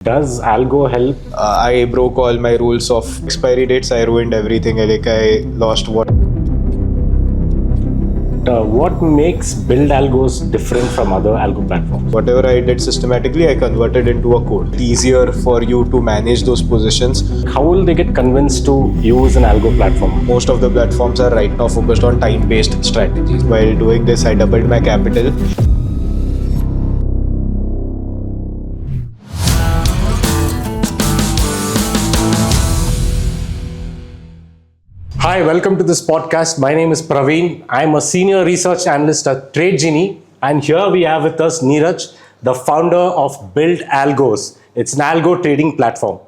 Does Algo help? I broke all my rules of expiry dates. I ruined everything. Like I lost what. What makes Build Algos different from other algo platforms? Whatever I did systematically, I converted into a code. It's easier for you to manage those positions. How will they get convinced to use an algo platform? Most of the platforms are right now focused on time-based strategies. While doing this, I doubled my capital. Hi, welcome to this podcast. My name is Praveen. I'm a senior research analyst at Tradejini, and here we have with us NIraj, the founder of Build Algos. It's an algo trading platform.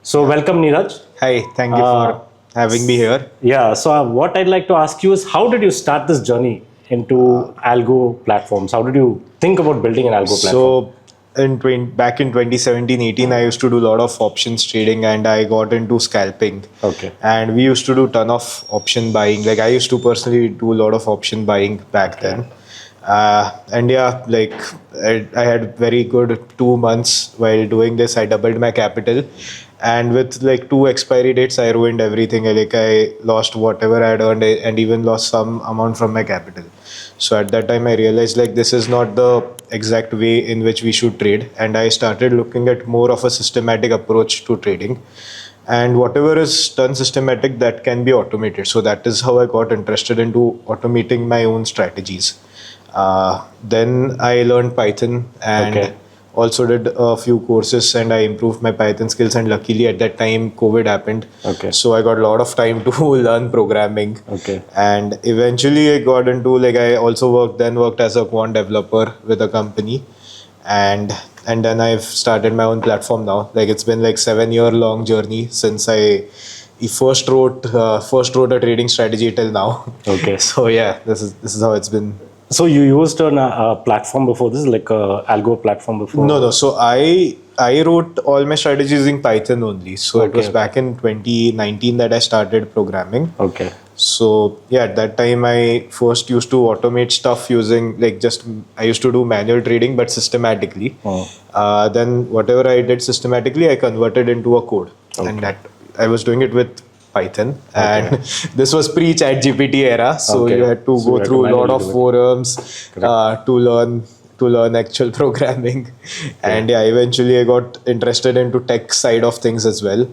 So welcome, NIraj. Hi, thank you for having me here. Yeah, so what I'd like to ask you is, how did you start this journey into algo platforms? How did you think about building an algo platform? So, back in 2017-18, I used to do a lot of options trading, and I got into scalping. Okay. And we used to do ton of option buying. Like I used to personally do a lot of option buying back then. And yeah, like I had very good 2 months while doing this. I doubled my capital, and with like 2 expiry dates, I ruined everything. Like I lost whatever I had earned and even lost some amount from my capital. So at that time, I realized like this is not the exact way in which we should trade, and I started looking at more of a systematic approach to trading. And whatever is done systematic, that can be automated. So that is how I got interested into automating my own strategies. Then I learned Python and also did a few courses, and I improved my Python skills. And luckily at that time, COVID happened. So I got a lot of time to learn programming. And eventually I got into, like I also worked as a quant developer with a company. And then I've started my own platform now. Like it's been like 7-year long journey since I first wrote a trading strategy till now. So yeah, this is how it's been. So you used a platform before this, like a algo platform before? No. So I wrote all my strategies using Python only. So it was back in 2019 that I started programming. So yeah, at that time I first used to automate stuff using I used to do manual trading but systematically. Then whatever I did systematically, I converted into a code, and that I was doing it with Python. And this was pre-ChatGPT era, so you had to go through a lot of forums to learn actual programming. And yeah, eventually I got interested into tech side of things as well.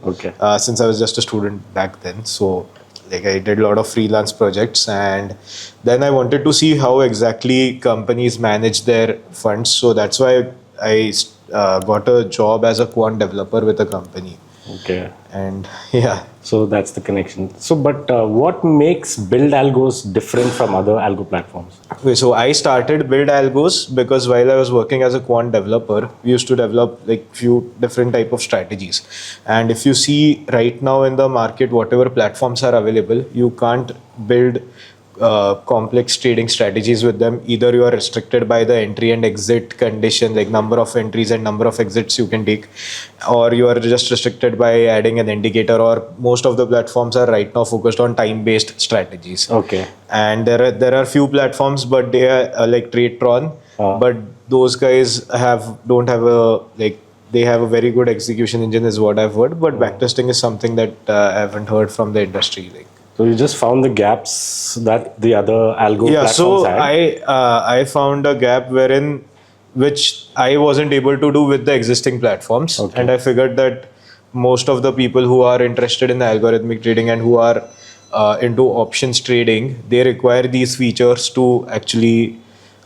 Since I was just a student back then, so like I did a lot of freelance projects, and then I wanted to see how exactly companies manage their funds. So that's why I got a job as a quant developer with a company. And yeah. So that's the connection. So, but what makes Build Algos different from other algo platforms? So I started Build Algos because while I was working as a quant developer, we used to develop like few different type of strategies. And if you see right now in the market, whatever platforms are available, you can't build complex trading strategies with them. Either you are restricted by the entry and exit condition, like number of entries and number of exits you can take, or you are just restricted by adding an indicator, or most of the platforms are right now focused on time-based strategies. And there are few platforms, but they are like TradeTron, but those guys don't have a they have a very good execution engine is what I've heard, but backtesting is something that I haven't heard from the industry. So you just found the gaps that the other algo platforms had? I found a gap which I wasn't able to do with the existing platforms. And I figured that most of the people who are interested in algorithmic trading and who are into options trading, they require these features to actually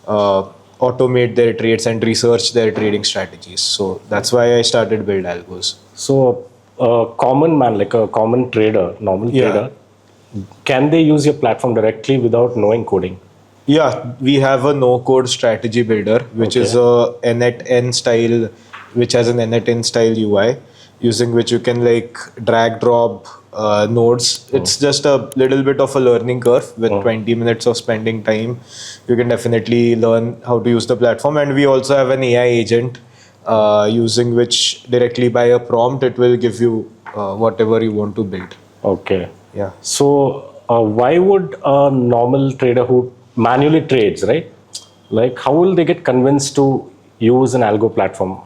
automate their trades and research their trading strategies. So that's why I started Build Algos. So a common man, like a common trader, trader, can they use your platform directly without knowing coding? Yeah, we have a no-code strategy builder, which is a NetN style, which has an NetN style UI, using which you can like drag drop nodes. It's just a little bit of a learning curve. With 20 minutes of spending time, you can definitely learn how to use the platform. And we also have an AI agent, using which directly by a prompt, it will give you whatever you want to build. Yeah. So why would a normal trader who manually trades, right? Like how will they get convinced to use an algo platform?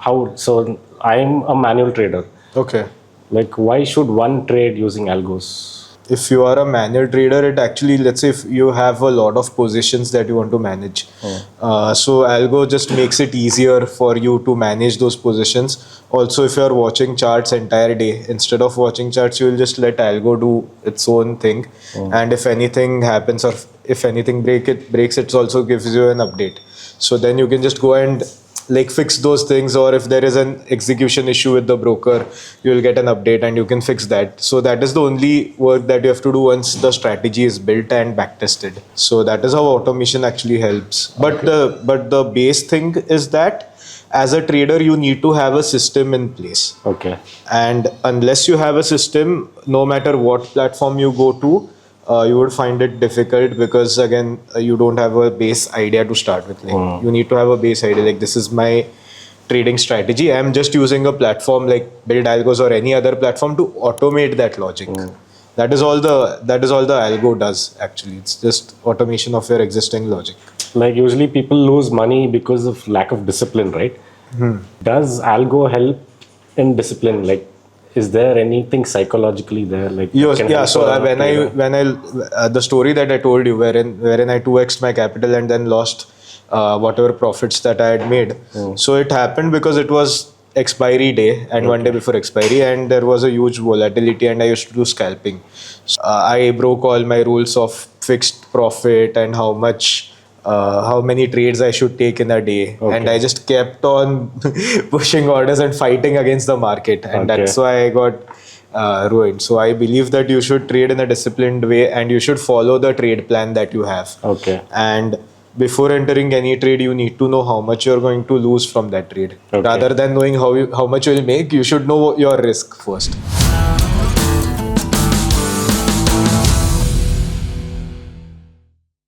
I'm a manual trader. Okay. Like, why should one trade using algos? If you are a manual trader, it actually, let's say if you have a lot of positions that you want to manage. So Algo just makes it easier for you to manage those positions. Also, if you are watching charts entire day, instead of watching charts, you will just let Algo do its own thing. And if anything happens or if anything breaks, it also gives you an update. So then you can just go and like fix those things, or if there is an execution issue with the broker, you will get an update and you can fix that. So that is the only work that you have to do once the strategy is built and back tested. So that is how automation actually helps. But the base thing is that as a trader you need to have a system in place. Okay. And unless you have a system, no matter what platform you go to, you would find it difficult, because again you don't have a base idea to start with. Like you need to have a base idea, like this is my trading strategy. I'm just using a platform like Build Algos or any other platform to automate that logic. That is all the Algo does actually. It's just automation of your existing logic. Like usually people lose money because of lack of discipline, right? Does algo help in discipline? Like, is there anything psychologically there? Like, So when I the story that I told you, wherein I 2x'd my capital and then lost whatever profits that I had made. So it happened because it was expiry day and one day before expiry, and there was a huge volatility, and I used to do scalping. So, I broke all my rules of fixed profit and how many trades I should take in a day. And I just kept on pushing orders and fighting against the market, and that's why I got ruined. So I believe that you should trade in a disciplined way and you should follow the trade plan that you have. And before entering any trade, you need to know how much you're going to lose from that trade. Rather than knowing how much you will make, you should know your risk first.